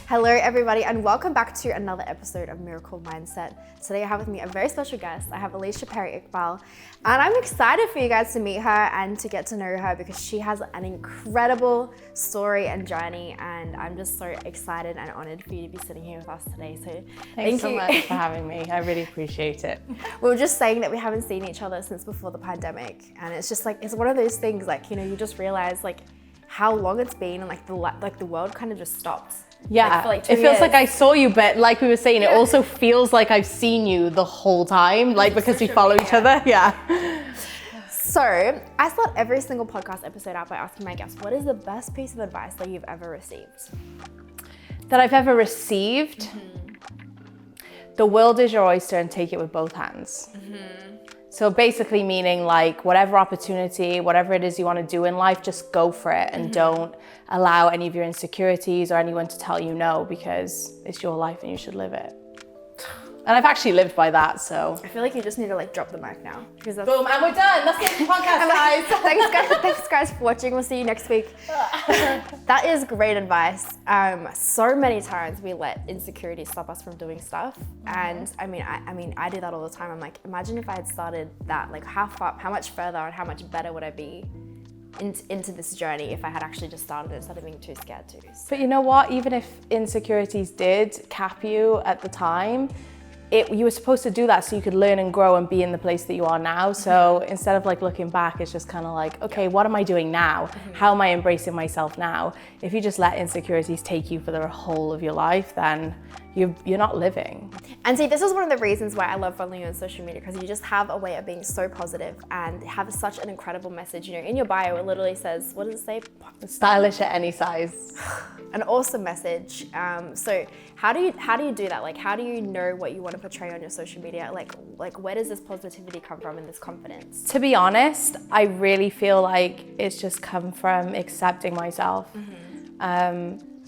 Hello everybody and welcome back to another episode of Miracle Mindset. Today I have with me a very special guest. I have Alicia Perry Iqbal and I'm excited for you guys to meet her and to get to know her because she has an incredible story and journey, and I'm just so excited and honored for you to be sitting here with us today. So thanks so much for having me. I really appreciate it. We were just saying that we haven't seen each other since before the pandemic, and it's just like, it's one of those things like, you know, you just realize like how long it's been and like the world kind of just stopped. Yeah, like, for like 2 it feels years. like I saw you, but like we were saying, it also feels like I've seen you the whole time, like because we follow each other. Yeah. So I start every single podcast episode out by asking my guests, what is the best piece of advice that you've ever received? That I've ever received? The world is your oyster and take it with both hands. So basically meaning like whatever opportunity, whatever it is you want to do in life, just go for it and don't allow any of your insecurities or anyone to tell you no, because it's your life and you should live it. And I've actually lived by that, so. I feel like you just need to like drop the mic now. Because that's... Boom, and we're done. That's the podcast, guys. Thanks guys for watching. We'll see you next week. That is great advice. So many times we let insecurity stop us from doing stuff. And I mean, I do that all the time. I'm like, imagine if I had started that, like how much further and how much better would I be into this journey if I had actually just started it instead of being too scared to. But you know what? Even if insecurities did cap you at the time, you were supposed to do that so you could learn and grow and be in the place that you are now. So instead of like looking back, it's just kind of like, okay, what am I doing now? How am I embracing myself now? If you just let insecurities take you for the whole of your life, then you're not living. And see, this is one of the reasons why I love following you on social media, because you just have a way of being so positive and have such an incredible message. You know, in your bio, it literally says, what does it say? Stylish at any size. An awesome message. So how do you do that? Like, how do you know what you want to portray on your social media? Like where does this positivity come from and this confidence? To be honest, I really feel like it's just come from accepting myself.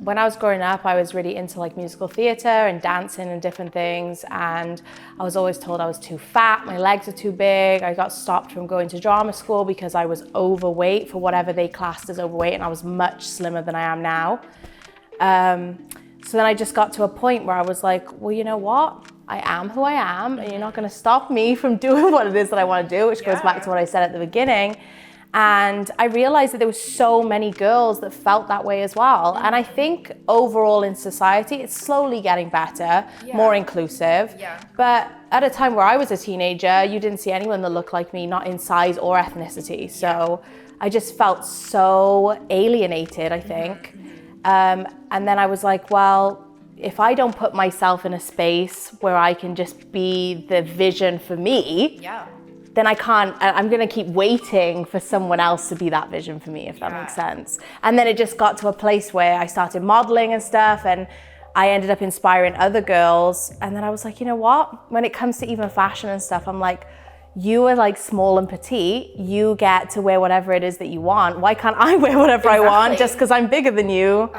When I was growing up, I was really into like musical theatre and dancing and different things, and I was always told I was too fat, my legs are too big. I got stopped from going to drama school because I was overweight for whatever they classed as overweight, and I was much slimmer than I am now. So then I just got to a point where I was like, well, you know what? I am who I am, and you're not going to stop me from doing what it is that I want to do, which goes back to what I said at the beginning. And I realized that there were so many girls that felt that way as well. And I think overall in society, it's slowly getting better, more inclusive. But at a time where I was a teenager, you didn't see anyone that looked like me, not in size or ethnicity. So I just felt so alienated, I think. And then I was like, well, if I don't put myself in a space where I can just be the vision for me, then I'm gonna keep waiting for someone else to be that vision for me, if that makes sense. And then it just got to a place where I started modeling and stuff, and I ended up inspiring other girls. And then I was like, you know what? When it comes to even fashion and stuff, I'm like, you are like small and petite, you get to wear whatever it is that you want. Why can't I wear whatever I want just because I'm bigger than you?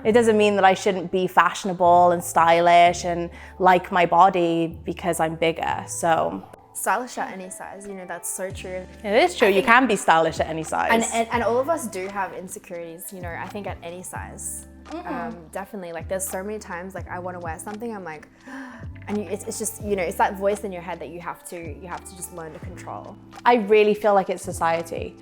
It doesn't mean that I shouldn't be fashionable and stylish and like my body because I'm bigger, so. Stylish at any size, you know, that's so true. It is true, you can be stylish at any size. And all of us do have insecurities, you know, I think at any size. Definitely, like there's so many times like I want to wear something, I'm like, and it's just, you know, it's that voice in your head that you have to just learn to control. I really feel like it's society.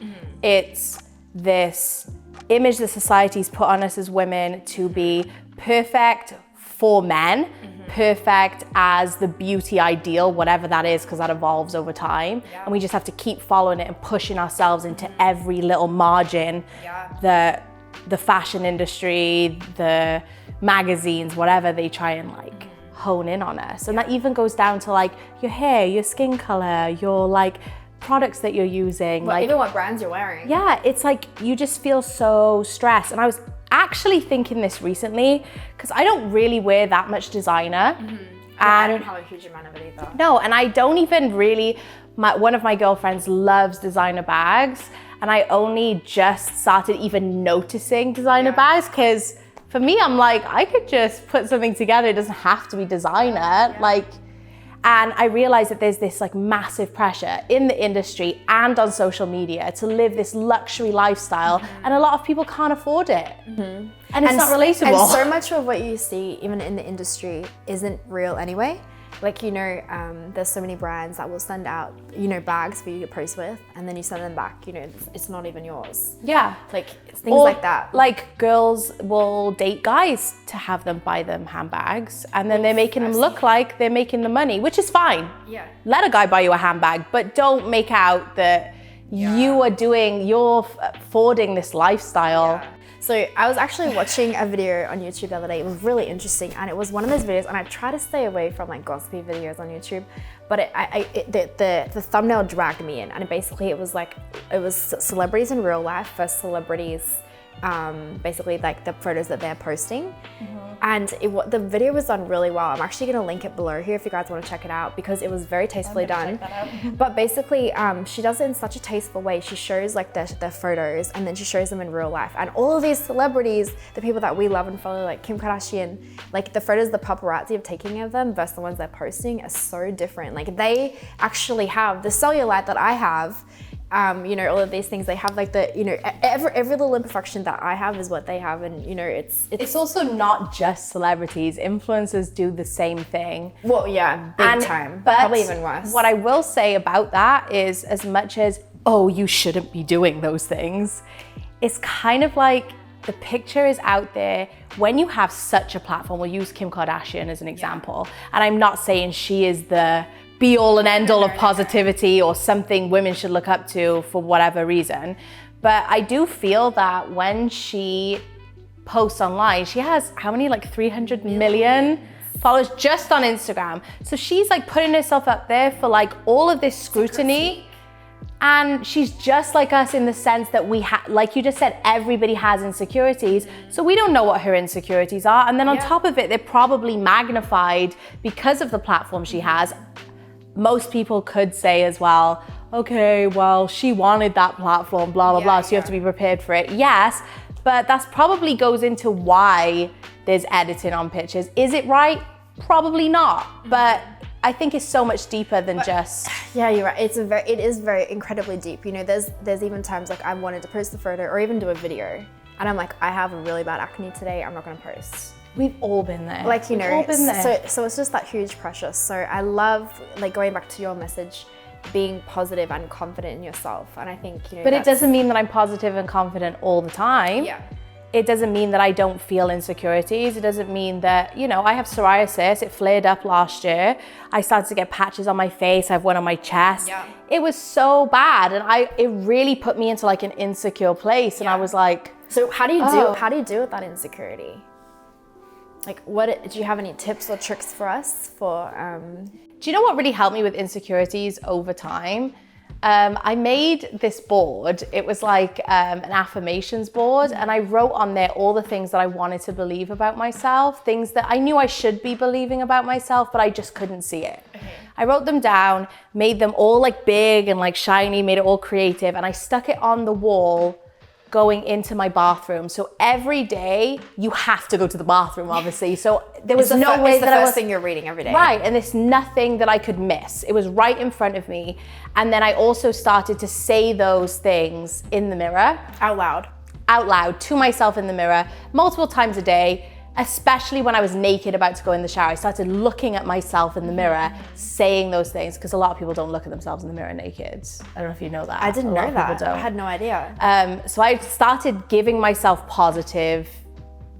It's this image that society's put on us as women to be perfect for men, perfect as the beauty ideal, whatever that is, because that evolves over time. And we just have to keep following it and pushing ourselves into every little margin. The fashion industry, the magazines, whatever, they try and like hone in on us. And that even goes down to like your hair, your skin color, your like products that you're using. Well, like even what brands you're wearing. Yeah, it's like you just feel so stressed. And I was actually thinking this recently, because I don't really wear that much designer. And I don't have a huge amount of it either. No, and I don't even really, one of my girlfriends loves designer bags, and I only just started even noticing designer bags, because for me, I'm like, I could just put something together. It doesn't have to be designer. Like, And I realized that there's this like massive pressure in the industry and on social media to live this luxury lifestyle, and a lot of people can't afford it. And it's not relatable. And so much of what you see, even in the industry, isn't real anyway. Like, you know, there's so many brands that will send out, you know, bags for you to post with, and then you send them back, you know, it's not even yours. Yeah. Like, things like that. Like, girls will date guys to have them buy them handbags, and then they're making them look like they're making the money, which is fine. Yeah. Let a guy buy you a handbag, but don't make out that you're affording this lifestyle. Yeah. So I was actually watching a video on YouTube the other day. It was really interesting, and it was one of those videos, and I try to stay away from like gossipy videos on YouTube, but the thumbnail dragged me in, and it was celebrities in real life versus celebrities, basically like the photos that they're posting. And the video was done really well. I'm actually gonna link it below here if you guys wanna check it out, because it was very tastefully done. Check that out. But basically, she does it in such a tasteful way. She shows like their photos, and then she shows them in real life. And all of these celebrities, the people that we love and follow, like Kim Kardashian, like the photos the paparazzi have taken of them versus the ones they're posting are so different. Like, they actually have the cellulite that I have. You know, all of these things, they have like the, you know, every little imperfection that I have is what they have, and you know, it's also not just celebrities. Influencers do the same thing. Well, yeah, big time, but probably even worse. What I will say about that is, as much as, oh, you shouldn't be doing those things, it's kind of like the picture is out there. When you have such a platform, we'll use Kim Kardashian as an example, and I'm not saying she is the be all and end all of positivity or something women should look up to for whatever reason. But I do feel that when she posts online, she has how many, like 300 million followers just on Instagram. So she's like putting herself up there for like all of this scrutiny. And she's just like us in the sense that like you just said, everybody has insecurities. So we don't know what her insecurities are. And then on top of it, they're probably magnified because of the platform she has. Most people could say as well, okay, well, she wanted that platform, blah, blah, blah, so you have to be prepared for it. Yes, but that's probably goes into why there's editing on pictures. Is it right? Probably not, but I think it's so much deeper than just... Yeah, you're right. It is very incredibly deep. You know, there's even times like I wanted to post a photo or even do a video, and I'm like, I have a really bad acne today, I'm not gonna post. We've all been there. Like, you know, so it's just that huge pressure. So I love, like, going back to your message, being positive and confident in yourself. And I think, you know, but it doesn't mean that I'm positive and confident all the time. Yeah. It doesn't mean that I don't feel insecurities. It doesn't mean that, you know, I have psoriasis. It flared up last year. I started to get patches on my face. I have one on my chest. Yeah. It was so bad. And it really put me into like an insecure place. And I was like... So how do you deal with that insecurity? Like, do you have any tips or tricks for us for... Do you know what really helped me with insecurities over time? I made this board. It was like an affirmations board, and I wrote on there all the things that I wanted to believe about myself, things that I knew I should be believing about myself, but I just couldn't see it. Okay. I wrote them down, made them all like big and like shiny, made it all creative, and I stuck it on the wall going into my bathroom. So every day you have to go to the bathroom, obviously. So there was no way that I was... thing you're reading every day. Right, and there's nothing that I could miss. It was right in front of me. And then I also started to say those things in the mirror. Out loud. Out loud to myself in the mirror multiple times a day, especially when I was naked about to go in the shower. I started looking at myself in the mirror, saying those things, because a lot of people don't look at themselves in the mirror naked. I don't know if you know that. I didn't know that. I had no idea. So I started giving myself positive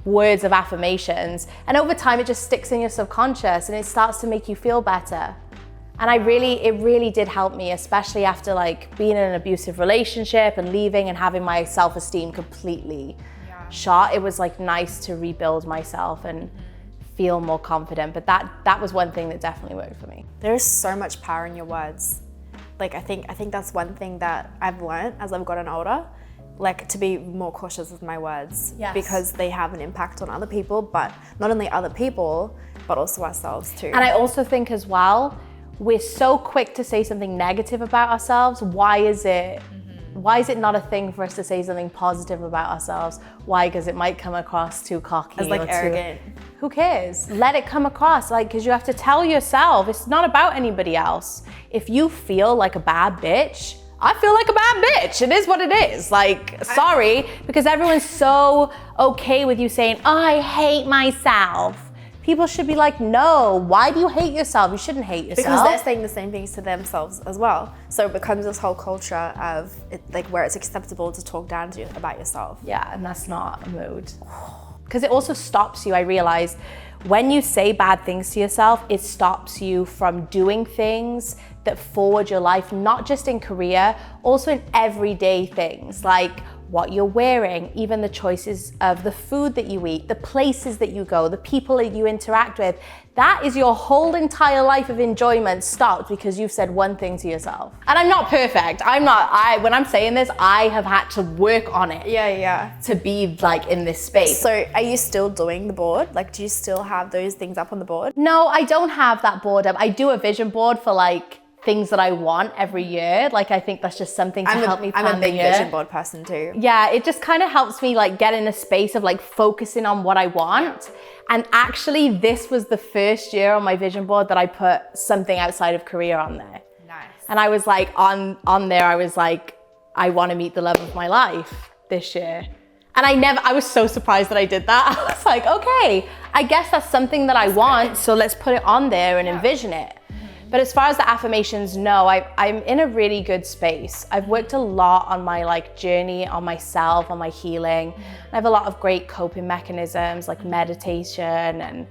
words of affirmations, and over time it just sticks in your subconscious and it starts to make you feel better. And it really did help me, especially after like being in an abusive relationship and leaving and having my self-esteem completely shot. It was like nice to rebuild myself and feel more confident. But that was one thing that definitely worked for me. There's so much power in your words. Like, I think that's one thing that I've learned as I've gotten older, like, to be more cautious with my words. Yes. Because they have an impact on other people, but not only other people, but also ourselves too. And I also think as well, we're so quick to say something negative about ourselves. Why is it why is it not a thing for us to say something positive about ourselves? Why? Because it might come across too cocky. As like arrogant. Who cares? Let it come across, like, because you have to tell yourself, it's not about anybody else. If you feel like a bad bitch, I feel like a bad bitch. It is what it is. Like, sorry, because everyone's so okay with you saying, I hate myself. People should be like, no, why do you hate yourself? You shouldn't hate yourself. Because they're saying the same things to themselves as well. So it becomes this whole culture of it, like where it's acceptable to talk down to you about yourself. Yeah, and that's not a mood. Because it also stops you, I realized, when you say bad things to yourself, it stops you from doing things that forward your life, not just in career, also in everyday things, like what you're wearing, even the choices of the food that you eat, the places that you go, the people that you interact with. That is your whole entire life of enjoyment stopped because you've said one thing to yourself. And I'm not perfect. When I'm saying this, I have had to work on it. Yeah. To be like in this space. So are you still doing the board? Like, do you still have those things up on the board? No, I don't have that board up. I do a vision board for like things that I want every year. Like, I think that's just something to help me plan the year. I'm a big vision board person too. Yeah, it just kind of helps me like get in a space of like focusing on what I want. And actually, this was the first year on my vision board that I put something outside of career on there. Nice. And I was like, on there, I was like, I want to meet the love of my life this year. And I was so surprised that I did that. I was like, okay, I guess that's something that I want. So let's put it on there and envision it. But as far as the affirmations, no, I'm in a really good space. I've worked a lot on my like journey, on myself, on my healing. I have a lot of great coping mechanisms like meditation and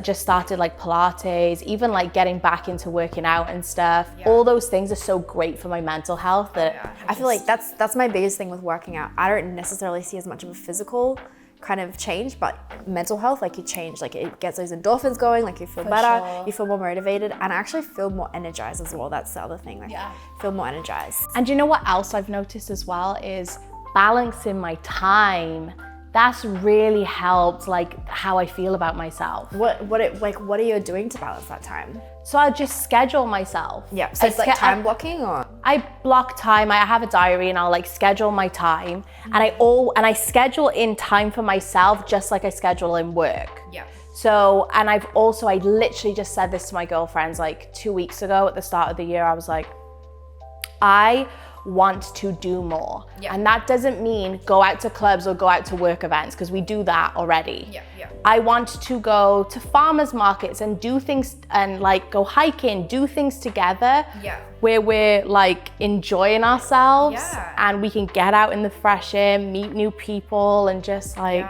just started like Pilates, even like getting back into working out and stuff. All those things are so great for my mental health that I feel like that's my biggest thing with working out. I don't necessarily see as much of a physical kind of change, but mental health, like you change, like it gets those endorphins going, like you feel better, you feel more motivated, and I actually feel more energized as well. That's the other thing, like feel more energized. And do you know what else I've noticed as well is balancing my time. That's really helped like how I feel about myself. What are you doing to balance that time? So I'll just schedule myself. Yeah, so it's like time blocking or? I block time, I have a diary and I'll like schedule my time and I schedule in time for myself just like I schedule in work. Yeah. So, and I literally just said this to my girlfriends like 2 weeks ago at the start of the year. I was like, I want to do more. And that doesn't mean go out to clubs or go out to work events because we do that already. I want to go to farmers markets and do things and like go hiking, do things together where we're like enjoying ourselves and we can get out in the fresh air, meet new people and just like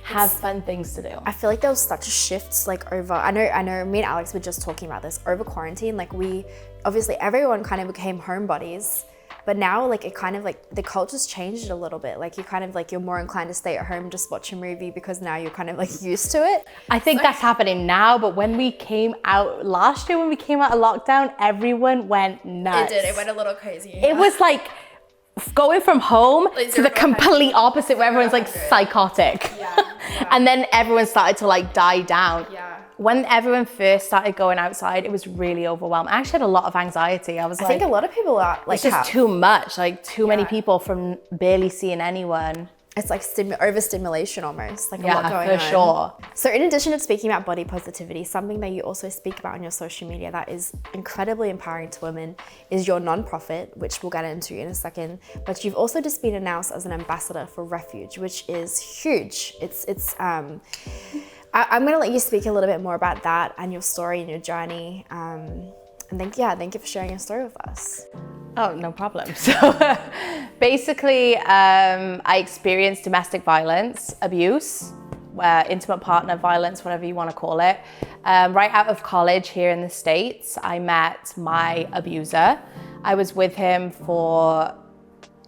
have fun things to do. I feel like there was such a shift like over, I know me and Alex were just talking about this over quarantine, like obviously everyone kind of became homebodies, but now like it kind of like the culture's changed a little bit. Like you kind of like you're more inclined to stay at home, just watch a movie because now you're kind of like used to it. I think that's happening now, but when we came out last year, when we came out of lockdown, everyone went nuts. It went a little crazy. It was like going from home to the complete opposite where everyone's like psychotic. And then everyone started to like die down. When everyone first started going outside, it was really overwhelming. I actually had a lot of anxiety. I think a lot of people are like, it's just too much, like too many people from barely seeing anyone. It's like overstimulation almost, like a lot going on. For sure. So in addition to speaking about body positivity, something that you also speak about on your social media that is incredibly empowering to women is your nonprofit, which we'll get into in a second. But you've also just been announced as an ambassador for Refuge, which is huge. I'm gonna let you speak a little bit more about that and your story and your journey. And thank you for sharing your story with us. Oh, no problem. So basically, I experienced domestic violence, abuse, intimate partner violence, whatever you want to call it. Right out of college here in the States, I met my abuser. I was with him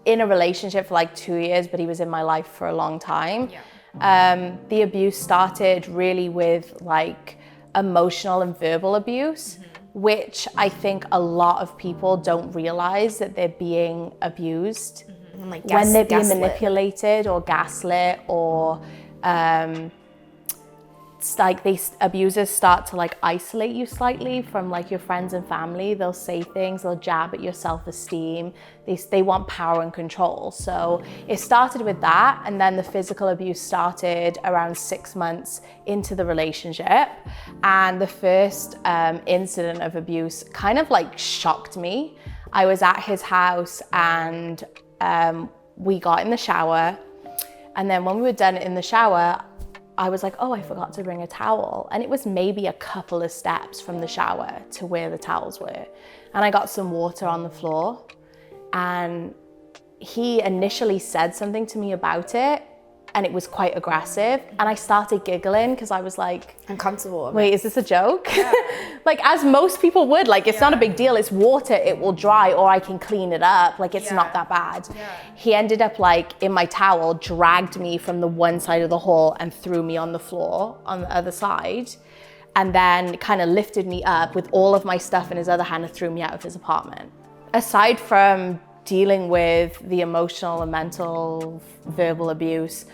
in a relationship for like 2 years, but he was in my life for a long time. The abuse started really with like emotional and verbal abuse, which I think a lot of people don't realize that they're being abused like when they're being manipulated or gaslit or it's like abusers start to like isolate you slightly from like your friends and family. They'll say things, they'll jab at your self-esteem. They want power and control. So it started with that, and then the physical abuse started around 6 months into the relationship. And the first incident of abuse kind of like shocked me. I was at his house and we got in the shower, and then when we were done in the shower, I was like, oh, I forgot to bring a towel. And it was maybe a couple of steps from the shower to where the towels were. And I got some water on the floor, and he initially said something to me about it, and it was quite aggressive. And I started giggling because I was like, uncomfortable. Wait, is this a joke? Yeah. Like, as most people would, like, it's not a big deal. It's water, it will dry, or I can clean it up. Like, it's not that bad. Yeah. He ended up like in my towel, dragged me from the one side of the hall and threw me on the floor on the other side. And then kind of lifted me up with all of my stuff in his other hand and threw me out of his apartment. Aside from dealing with the emotional and mental verbal abuse,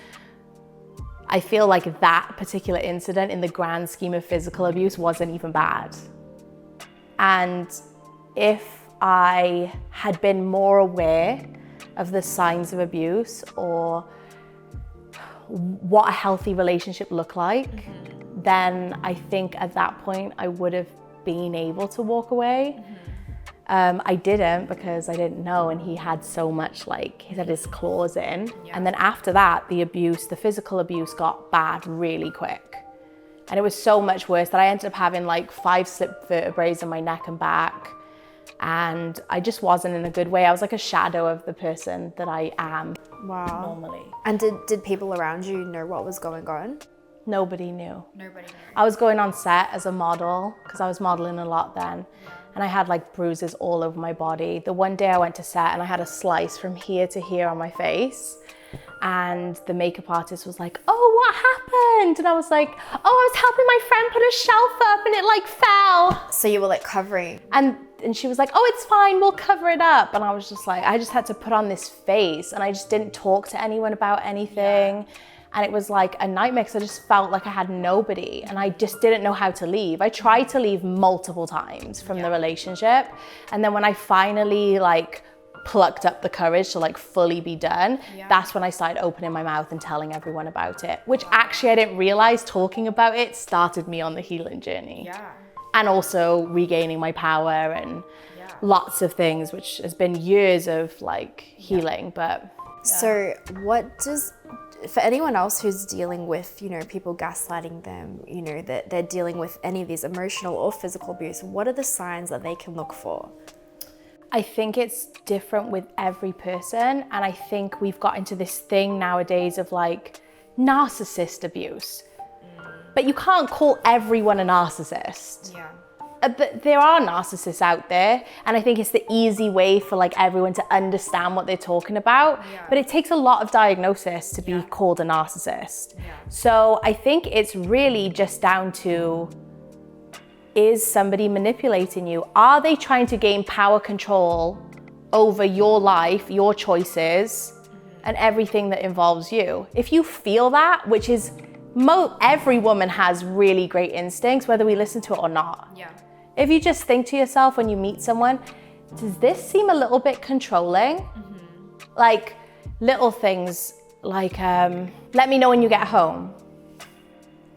I feel like that particular incident in the grand scheme of physical abuse wasn't even bad. And if I had been more aware of the signs of abuse or what a healthy relationship looked like, then I think at that point I would have been able to walk away. I didn't, because I didn't know, and he had so much, like, he had his claws in. And then after that, the physical abuse got bad really quick. And it was so much worse that I ended up having like 5 slip vertebrae in my neck and back. And I just wasn't in a good way. I was like a shadow of the person that I am normally. And did people around you know what was going on? Nobody knew. I was going on set as a model, because I was modeling a lot then. And I had like bruises all over my body. The one day I went to set and I had a slice from here to here on my face. And the makeup artist was like, oh, what happened? And I was like, oh, I was helping my friend put a shelf up and it like fell. So you were like covering. And she was like, oh, it's fine, we'll cover it up. And I was just like, I just had to put on this face, and I just didn't talk to anyone about anything. And it was like a nightmare, because I just felt like I had nobody, and I just didn't know how to leave. I tried to leave multiple times from the relationship. And then when I finally like plucked up the courage to like fully be done, that's when I started opening my mouth and telling everyone about it, which actually I didn't realize talking about it started me on the healing journey. And also regaining my power and lots of things, which has been years of like healing. But so what does, for anyone else who's dealing with, you know, people gaslighting them, you know, that they're dealing with any of these emotional or physical abuse, what are the signs that they can look for? I think it's different with every person. And I think we've got into this thing nowadays of like narcissist abuse. But you can't call everyone a narcissist. But there are narcissists out there, and I think it's the easy way for like everyone to understand what they're talking about. But it takes a lot of diagnosis to be called a narcissist. So I think it's really just down to, is somebody manipulating you? Are they trying to gain power control over your life, your choices, and everything that involves you? If you feel that, which is every woman has really great instincts, whether we listen to it or not. If you just think to yourself when you meet someone, does this seem a little bit controlling? Like little things like, let me know when you get home.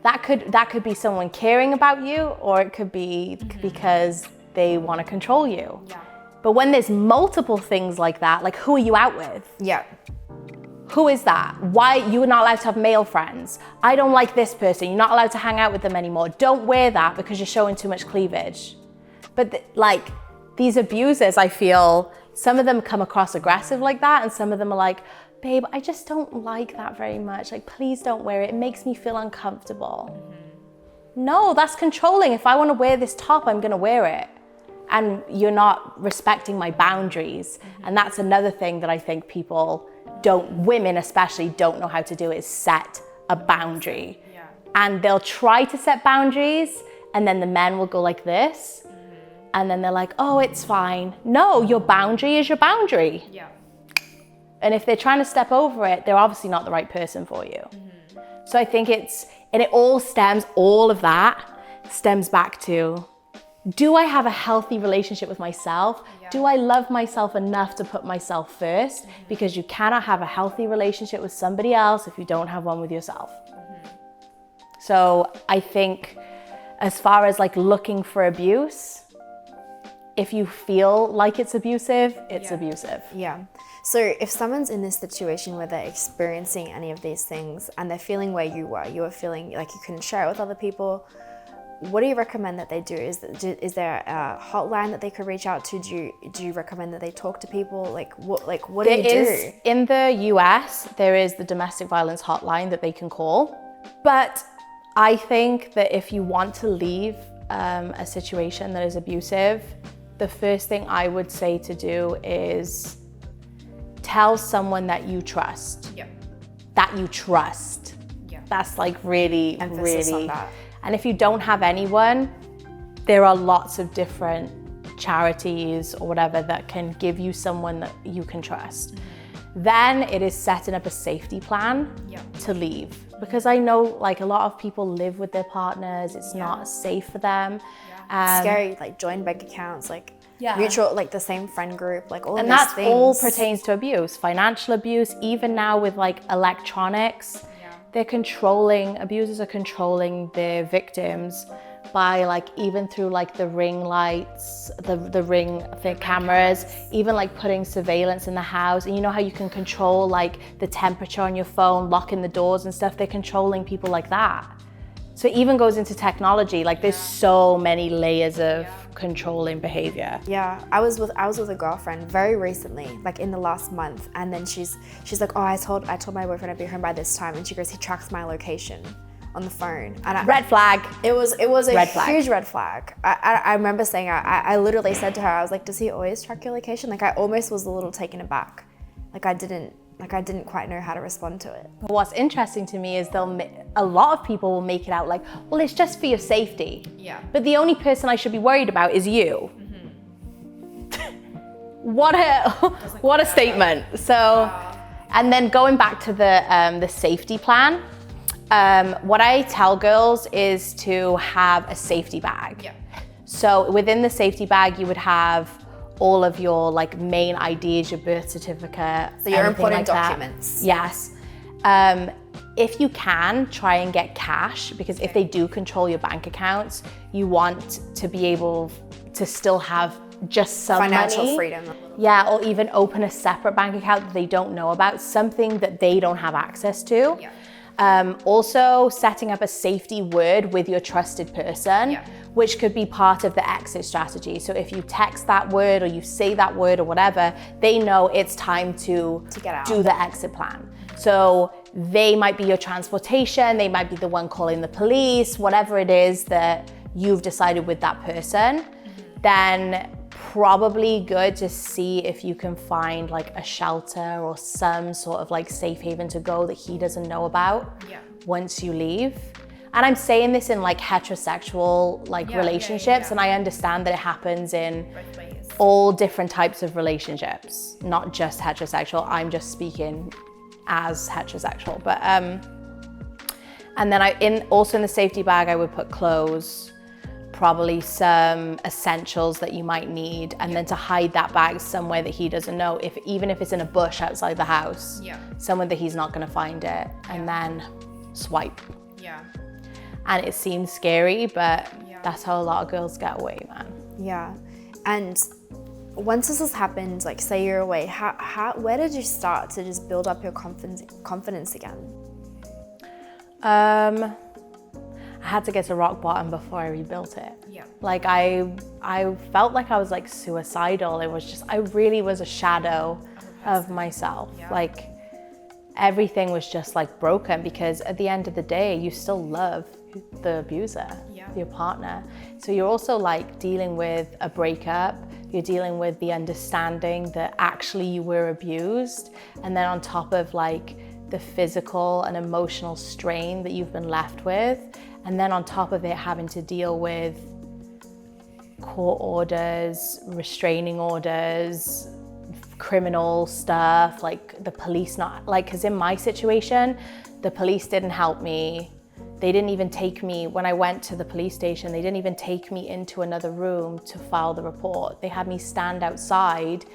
That could be someone caring about you, or it could be because they want to control you. But when there's multiple things like that, like who are you out with? Who is that? Why you're not allowed to have male friends? I don't like this person. You're not allowed to hang out with them anymore. Don't wear that because you're showing too much cleavage. But like these abusers, I feel some of them come across aggressive like that, and some of them are like, babe, I just don't like that very much. Like, please don't wear it. It makes me feel uncomfortable. No, that's controlling. If I want to wear this top, I'm going to wear it. And you're not respecting my boundaries. And that's another thing that I think people women especially don't know how to do, is set a boundary. And they'll try to set boundaries, and then the men will go like this. And then they're like, oh, it's fine. No, your boundary is your boundary. And if they're trying to step over it, they're obviously not the right person for you. So I think it's And all of that stems back to, do I have a healthy relationship with myself? Yeah. Do I love myself enough to put myself first? Because you cannot have a healthy relationship with somebody else if you don't have one with yourself. So I think as far as like looking for abuse, if you feel like it's abusive, it's abusive. Yeah. So if someone's in this situation where they're experiencing any of these things and they're feeling where you were feeling like you couldn't share it with other people, what do you recommend that they do? Is there a hotline that they could reach out to? Do you recommend that they talk to people? What do you do? In the US, there is the domestic violence hotline that they can call. But I think that if you want to leave a situation that is abusive, the first thing I would say to do is tell someone that you trust. Yeah. That you trust. Yeah. That's like really, Emphasis really. on that. And if you don't have anyone, there are lots of different charities or whatever that can give you someone that you can trust. Then it is setting up a safety plan to leave. Because I know like a lot of people live with their partners, it's not safe for them. Scary, like joint bank accounts, like mutual, like the same friend group, like all of these things. And that all pertains to abuse, financial abuse, even now with like electronics. Abusers are controlling their victims by like, even through like the ring lights, the cameras, even like putting surveillance in the house. And you know how you can control like the temperature on your phone, locking the doors and stuff? They're controlling people like that. So it even goes into technology. Like there's so many layers of controlling behavior. Yeah, I was with a girlfriend very recently, like in the last month, and then she's like, oh, I told my boyfriend I'd be home by this time, and she goes, he tracks my location on the phone. And red flag. It was a huge red flag. I remember saying, I literally said to her, I was like, does he always track your location? Like I almost was a little taken aback. Like I didn't quite know how to respond to it. What's interesting to me is a lot of people will make it out like, well, it's just for your safety. Yeah. But the only person I should be worried about is you. What a statement. So, and then going back to the safety plan, what I tell girls is to have a safety bag. Yeah. So within the safety bag, you would have all of your like main IDs, your birth certificate. So your important like documents. Yes. If you can, try and get cash, because if they do control your bank accounts, you want to be able to still have just some financial money. freedom. Yeah, or even open a separate bank account that they don't know about, something that they don't have access to. Yeah. Also setting up a safety word with your trusted person, which could be part of the exit strategy. So if you text that word or you say that word or whatever, they know it's time to get out. Do the exit plan. So they might be your transportation, they might be the one calling the police, whatever it is that you've decided with that person, then probably good to see if you can find like a shelter or some sort of like safe haven to go that he doesn't know about once you leave. And I'm saying this in like heterosexual like relationships, and I understand that it happens in all different types of relationships, not just heterosexual. I'm just speaking as heterosexual. But and then also in the safety bag I would put clothes, probably some essentials that you might need, and then to hide that bag somewhere that he doesn't know, even if it's in a bush outside the house, somewhere that he's not going to find it, and then swipe. And it seems scary, but that's how a lot of girls get away, man. Yeah. And once this has happened, like say you're away, where did you start to just build up your confidence again? I had to get to rock bottom before I rebuilt it. Like I felt like I was like suicidal. It was just, I really was a shadow of myself. Like everything was just like broken, because at the end of the day, you still love the abuser, your partner. So you're also like dealing with a breakup, you're dealing with the understanding that actually you were abused, and then on top of like the physical and emotional strain that you've been left with, and then on top of it having to deal with court orders, restraining orders, criminal stuff, like the police not, like, because in my situation, the police didn't help me, They didn't even take me, when I went to the police station, they didn't even take me into another room to file the report. They had me stand outside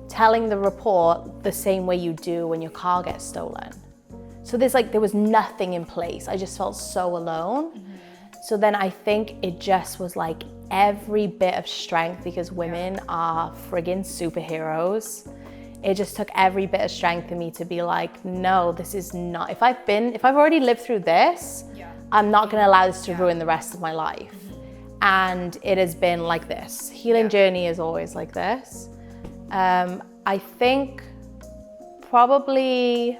telling the report the same way you do when your car gets stolen. So there was nothing in place. I just felt so alone. So then I think it just was like every bit of strength, because women are friggin' superheroes. It just took every bit of strength in me to be like, no, this is not, if I've already lived through this, I'm not gonna allow this to ruin the rest of my life. And it has been like this. Healing journey is always like this. I think probably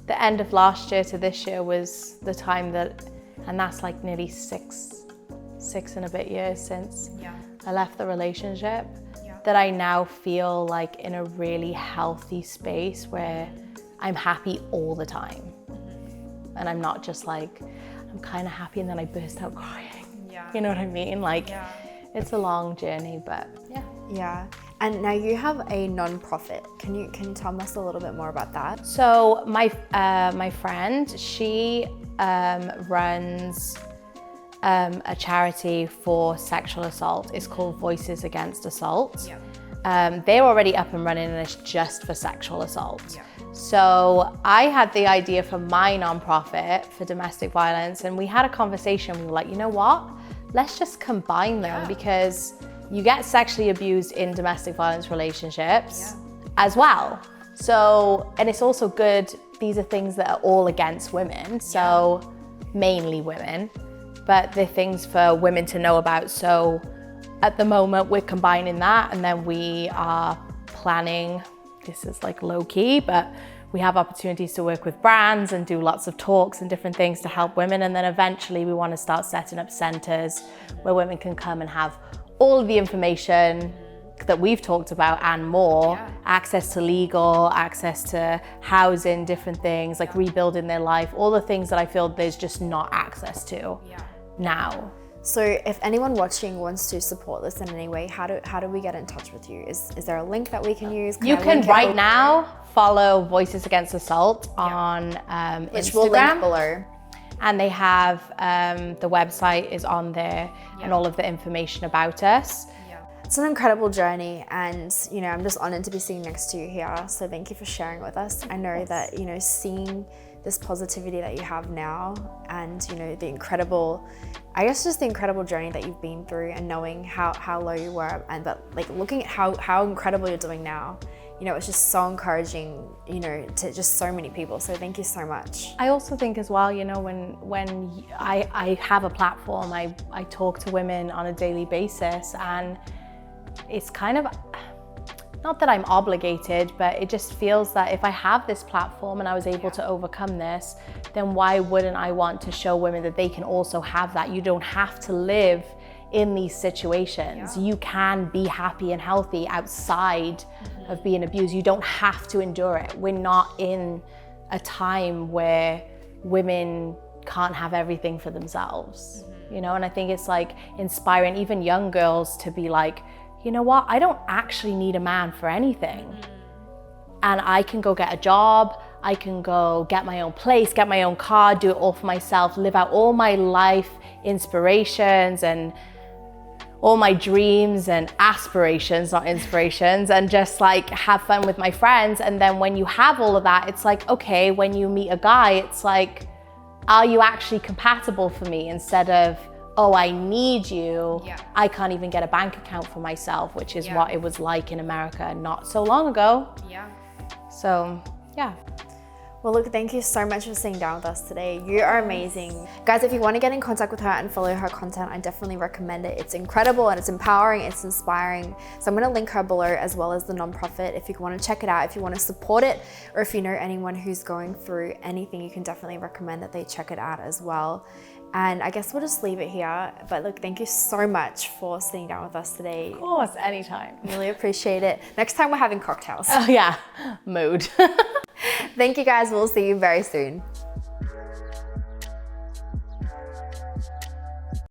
the end of last year to this year was the time that, and that's like nearly six and a bit years since I left the relationship, that I now feel like in a really healthy space where I'm happy all the time. And I'm not just like, I'm kind of happy and then I burst out crying. You know what I mean? Like, it's a long journey, but Yeah. And now you have a non-profit. Can you tell us a little bit more about that? So my friend, she runs a charity for sexual assault. It's called Voices Against Assault. They're already up and running, and it's just for sexual assault. So I had the idea for my nonprofit for domestic violence, and we had a conversation. We were like, you know what? Let's just combine them, because you get sexually abused in domestic violence relationships as well. So, and it's also good, these are things that are all against women, so mainly women, but they're things for women to know about. So at the moment we're combining that, and then we are planning, this is like low key, but we have opportunities to work with brands and do lots of talks and different things to help women. And then eventually we want to start setting up centers where women can come and have all of the information that we've talked about and more, access to legal, access to housing, different things like rebuilding their life, all the things that I feel there's just not access to now. So if anyone watching wants to support this in any way, how do we get in touch with you? Is there a link that we can use? You can right now follow Voices Against Assault on which Instagram. we'll link below. And they have, the website is on there and all of the information about us. It's an incredible journey, and I'm just honored to be sitting next to you here. So thank you for sharing with us. I know that seeing this positivity that you have now, and the incredible journey that you've been through, and knowing how low you were, but like looking at how incredible you're doing now. It's just so encouraging, to just so many people. So thank you so much. I also think as well, when I have a platform, I talk to women on a daily basis, and it's kind of, not that I'm obligated, but it just feels that if I have this platform and I was able to overcome this, then why wouldn't I want to show women that they can also have that? You don't have to live in these situations. You can be happy and healthy outside of being abused. You don't have to endure it. We're not in a time where women can't have everything for themselves, and I think it's like inspiring even young girls to be like, you know what, I don't actually need a man for anything. And I can go get a job, I can go get my own place, get my own car, do it all for myself, live out all my life inspirations and all my dreams and aspirations, not inspirations, and just like have fun with my friends. And then when you have all of that, it's like, okay, when you meet a guy, it's like, are you actually compatible for me? Instead of, oh, I need you. I can't even get a bank account for myself, which is what it was like in America not so long ago. So, yeah. Well, look, thank you so much for sitting down with us today. You are amazing. Guys, if you want to get in contact with her and follow her content, I definitely recommend it. It's incredible and it's empowering, it's inspiring. So I'm going to link her below, as well as the nonprofit, if you want to check it out, if you want to support it, or if you know anyone who's going through anything, you can definitely recommend that they check it out as well. And I guess we'll just leave it here. But look, thank you so much for sitting down with us today. Of course, anytime. Really appreciate it. Next time we're having cocktails. Oh yeah, mood. Thank you guys. We'll see you very soon.